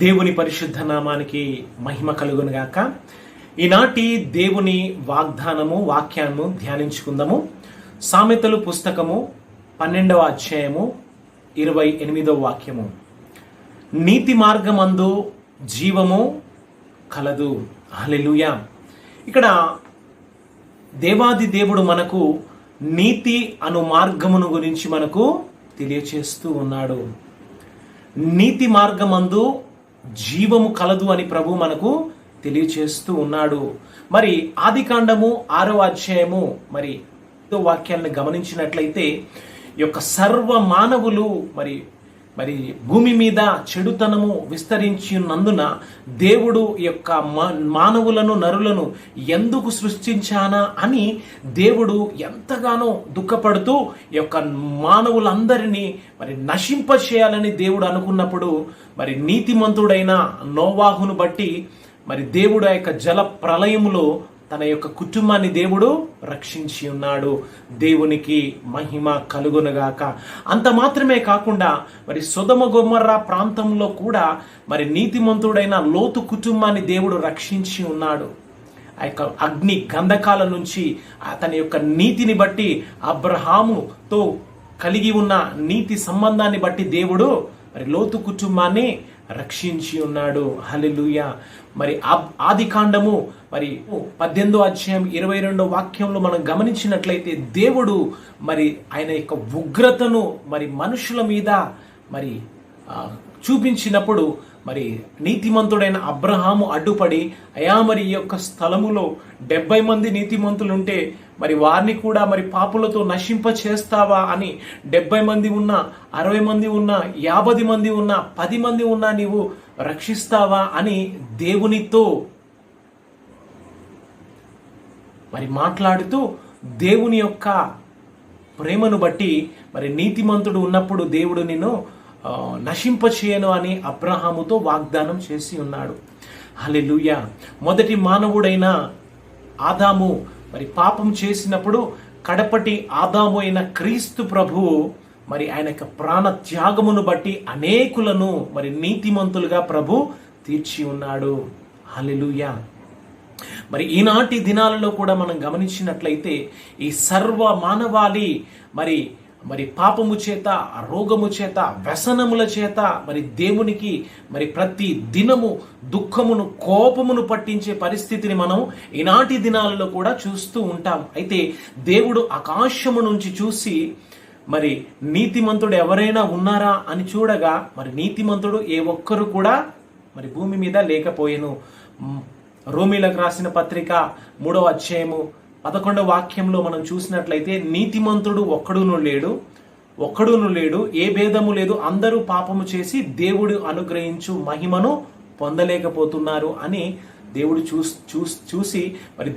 దేవుని పరిశుద్ధ నామానికి మహిమ కలుగునుగాక. ఈనాటి దేవుని వాక్యాన్ని ధ్యానించుకుందాము. సామెతలు పుస్తకము 12వ అధ్యాయము 28వ వాక్యము. నీతి మార్గమందు జీవము కలదు. హల్లెలూయా. ఇక్కడ దేవాది దేవుడు మనకు నీతి అను మార్గమును గురించి మనకు తెలియచేస్తూ ఉన్నాడు. నీతి మార్గమందు జీవము కలదు అని ప్రభు మనకు తెలియచేస్తూ ఉన్నాడు. మరి ఆదికాండము 6వ అధ్యాయము మరి వాక్యాలను గమనించినట్లయితే ఈ యొక్క సర్వ మానవులు మరి భూమి మీద చెడుతనము విస్తరించి ఉన్నందున దేవుడు ఈ యొక్క మానవులను నరులను ఎందుకు సృష్టించానా అని దేవుడు ఎంతగానో దుఃఖపడుతూ ఈ యొక్క మానవులందరినీ నశింప చేయాలని దేవుడు అనుకున్నప్పుడు నీతిమంతుడైన నోవాహును బట్టి దేవుడు ఆ యొక్క జల ప్రళయములో తన యొక్క కుటుంబాన్ని దేవుడు రక్షించి ఉన్నాడు. దేవునికి మహిమ కలుగునుగాక. అంత మాత్రమే కాకుండా సొదొమ గొమొర్రా ప్రాంతంలో కూడా నీతిమంతుడైన లోతు కుటుంబాన్ని దేవుడు రక్షించి ఉన్నాడు. ఆ యొక్క అగ్ని గంధకాల నుంచి అతని యొక్క నీతిని బట్టి అబ్రహాముతో కలిగి ఉన్న నీతి సంబంధాన్ని బట్టి దేవుడు లోతు కుటుంబాన్ని రక్షించి ఉన్నాడు. హల్లెలూయా. ఆదికాండము 18వ అధ్యాయం 22వ వాక్యంలో మనం గమనించినట్లయితే దేవుడు ఆయన యొక్క ఉగ్రతను మనుషుల మీద చూపించినప్పుడు నీతిమంతుడైన అబ్రహాము అడ్డుపడి అయా ఈ యొక్క స్థలములో 70 మంది నీతిమంతులుంటే వారిని కూడా పాపులతో నశింప చేస్తావా అని 70 మంది ఉన్నా 60 మంది ఉన్నా 50 మంది ఉన్నా 10 మంది ఉన్నా నీవు రక్షిస్తావా అని దేవునితో మాట్లాడుతూ దేవుని యొక్క ప్రేమను బట్టి నీతిమంతుడు ఉన్నప్పుడు దేవుడు నిన్ను నశింపచేయను అని అబ్రహాముతో వాగ్దానం చేసి ఉన్నాడు. హల్లెలూయా. మొదటి మానవుడైన ఆదాము పాపం చేసినప్పుడు కడపటి ఆదాము అయిన క్రీస్తు ప్రభువు ఆయన యొక్క ప్రాణ త్యాగమును బట్టి అనేకులను నీతిమంతులుగా ప్రభు తీర్చి ఉన్నాడు. హల్లెలూయా. ఈనాటి దినాలలో కూడా మనం గమనించినట్లయితే ఈ సర్వ మానవాళి పాపము చేత, రోగము చేత, వ్యసనముల చేత దేవునికి ప్రతి దినము దుఃఖమును, కోపమును పట్టించే పరిస్థితిని మనం ఈనాటి దినాలలో కూడా చూస్తూ ఉంటాం. అయితే దేవుడు ఆకాశము నుంచి చూసి నీతిమంతుడు ఎవరైనా ఉన్నారా అని చూడగా నీతిమంతుడు ఏ ఒక్కరు కూడా భూమి మీద లేకపోయెను. రోమీలకు రాసిన పత్రిక 3వ అధ్యాయము 11వ వాక్యంలో మనం చూసినట్లయితే నీతిమంతుడు ఒక్కడును లేడు, ఏ భేదము లేదు, అందరూ పాపము చేసి దేవుడు అనుగ్రహించు మహిమను పొందలేకపోతున్నారు అని దేవుడు చూసి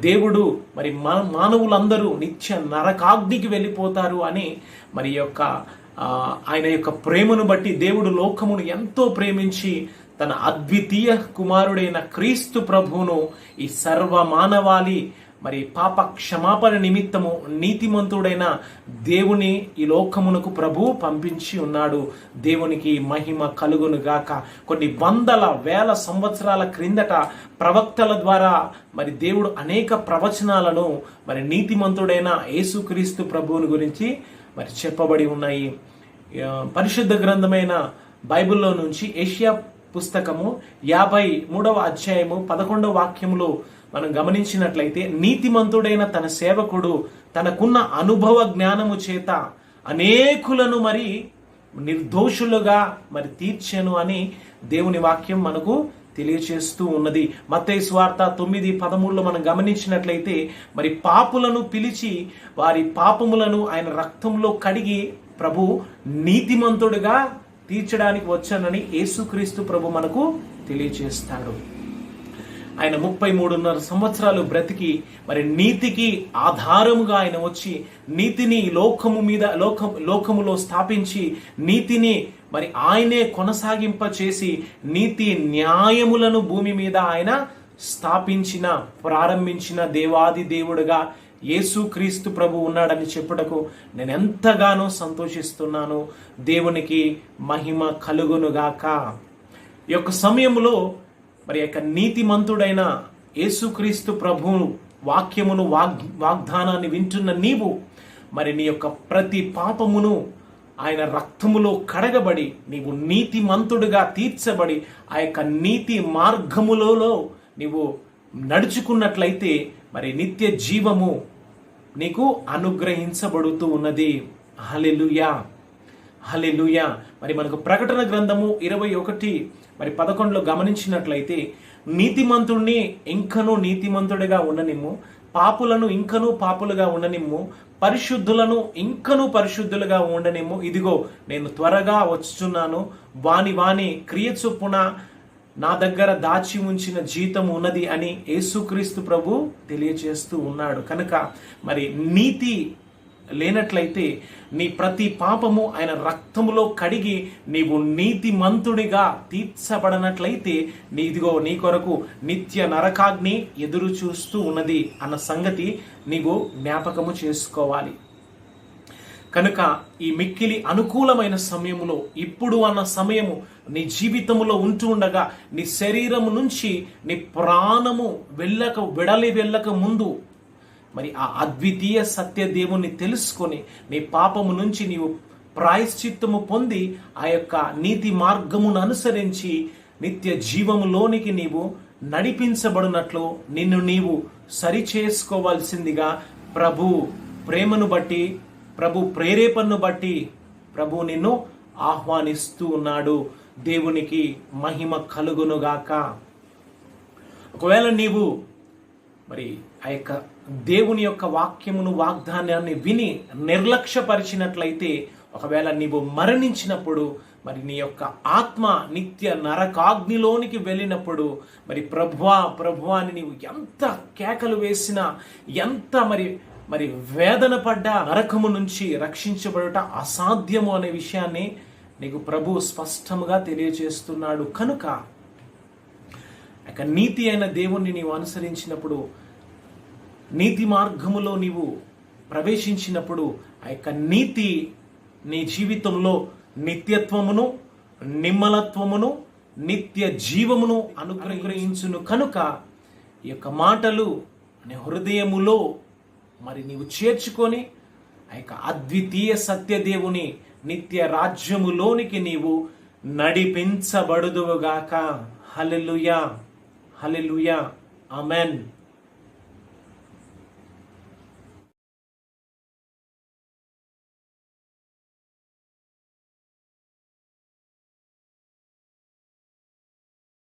దేవుడు మానవులందరూ నిత్య నరకాగ్నికి వెళ్ళిపోతారు అని యొక్క ఆయన యొక్క ప్రేమను బట్టి దేవుడు లోకమును ఎంతో ప్రేమించి తన అద్వితీయ కుమారుడైన క్రీస్తు ప్రభువును ఈ సర్వ మానవాళి పాప క్షమాపణ నిమిత్తము నీతిమంతుడైన దేవుని ఈ లోకమునకు ప్రభు పంపించి ఉన్నాడు. దేవునికి మహిమ కలుగును గాక. కొన్ని వందల వేల సంవత్సరాల క్రిందట ప్రవక్తల ద్వారా దేవుడు అనేక ప్రవచనాలను నీతిమంతుడైన యేసుక్రీస్తు ప్రభువుని గురించి చెప్పబడి ఉన్నాయి. పరిశుద్ధ గ్రంథమైన బైబిల్లో నుంచి యెషయా పుస్తకము 53వ అధ్యాయము 11వ వాక్యములో మనం గమనించినట్లయితే నీతిమంతుడైన తన సేవకుడు తనకున్న అనుభవ జ్ఞానము చేత అనేకులను నిర్దోషులుగా తీర్చెను అని దేవుని వాక్యం మనకు తెలియచేస్తూ ఉన్నది. మత్తయి సువార్త 9:13లో మనం గమనించినట్లయితే పాపులను పిలిచి వారి పాపములను ఆయన రక్తంలో కడిగి ప్రభు నీతిమంతుడుగా తీర్చడానికి వచ్చానని యేసుక్రీస్తు ప్రభు మనకు తెలియచేస్తాడు. ఆయన 33.5 సంవత్సరాలు బ్రతికి నీతికి ఆధారముగా ఆయన వచ్చి నీతిని లోకములో స్థాపించి నీతిని ఆయనే కొనసాగింప చేసి నీతి న్యాయములను భూమి మీద ఆయన ప్రారంభించిన దేవాది దేవుడుగా యేసుక్రీస్తు ప్రభు ఉన్నాడని చెప్పుటకు నేను ఎంతగానో సంతోషిస్తున్నాను. దేవునికి మహిమ కలుగునుగాక. ఈ యొక్క సమయంలో మరి యొక్క నీతిమంతుడైన యేసుక్రీస్తు ప్రభు వాక్యమును వాగ్దానాన్ని వింటున్న నీవు మరి నీ యొక్క ప్రతి పాపమును ఆయన రక్తములో కడగబడి నీవు నీతిమంతుడిగా తీర్చబడి ఆ యొక్క నీతి మార్గములలో నీవు నడుచుకున్నట్లయితే మరి నిత్య జీవము నీకు అనుగ్రహించబడుతూ ఉన్నది. హల్లెలూయా, హల్లెలూయా. మరి మనకు ప్రకటన గ్రంథము 21 మరి 11లో గమనించినట్లయితే నీతిమంతుడిని ఇంకనూ నీతిమంతుడిగా ఉండనిమ్ము, పాపులను ఇంకనూ పాపులుగా ఉండనిమ్ము, పరిశుద్ధులను ఇంకనూ పరిశుద్ధులుగా ఉండనిమ్ము. ఇదిగో నేను త్వరగా వచ్చుచున్నాను, వాని వాని క్రియ చొప్పున నా దగ్గర దాచి ఉంచిన జీతం ఉన్నది అని యేసుక్రీస్తు ప్రభు తెలియజేస్తూ ఉన్నాడు. కనుక మరి నీతి లేనట్లయితే నీ ప్రతి పాపము ఆయన రక్తములో కడిగి నీవు నీతిమంతుడిగా తీర్చబడనట్లయితే ఇదిగో నీ కొరకు నిత్య నరకాగ్ని ఎదురు చూస్తూ ఉన్నది అన్న సంగతి నీవు జ్ఞాపకము చేసుకోవాలి. కనుక ఈ మిక్కిలి అనుకూలమైన సమయములో, ఇప్పుడు అన్న సమయము నీ జీవితములో ఉంటూ ఉండగా నీ శరీరము నుంచి నీ ప్రాణము వెళ్ళక ముందు మరి ఆ అద్వితీయ సత్య దేవుణ్ణి తెలుసుకొని నీ పాపము నుంచి నీవు ప్రాయశ్చిత్తము పొంది ఆ యొక్క నీతి మార్గమును అనుసరించి నిత్య జీవములోనికి నీవు నడిపించబడినట్లు నిన్ను నీవు సరిచేసుకోవాల్సిందిగా ప్రభు ప్రేమను బట్టి, ప్రభు ప్రేరేపణను బట్టి ప్రభు నిన్ను ఆహ్వానిస్తూ ఉన్నాడు. దేవునికి మహిమ కలుగునుగాక. ఒకవేళ నీవు మరి ఆ యొక్క దేవుని యొక్క వాక్యమును వాగ్దానాన్ని విని నిర్లక్ష్యపరిచినట్లయితే, ఒకవేళ నీవు మరణించినప్పుడు మరి నీ యొక్క ఆత్మ నిత్య నరకాగ్నిలోనికి వెళ్ళినప్పుడు మరి ప్రభువా అని నీవు ఎంత కేకలు వేసినా, ఎంత మరి వేదన పడ్డ నరకము నుంచి రక్షించబడుట అసాధ్యము అనే విషయాన్ని నీకు ప్రభు స్పష్టంగా తెలియజేస్తున్నాడు. కనుక నీతి అయిన దేవుణ్ణి నీవు అనుసరించినప్పుడు, నీతి మార్గములో నీవు ప్రవేశించినప్పుడు ఆ యొక్క నీతి నీ జీవితంలో నిత్యత్వమును, నిమ్మలత్వమును, నిత్య జీవమును అనుగ్రహించును. కనుక ఈ యొక్క మాటలు నీ హృదయములో మరి నీవు చేర్చుకొని ఆ యొక్క అద్వితీయ సత్యదేవుని నిత్య రాజ్యములోనికి నీవు నడిపించబడుదువుగాక. హల్లెలూయా, హల్లెలూయా, ఆమెన్.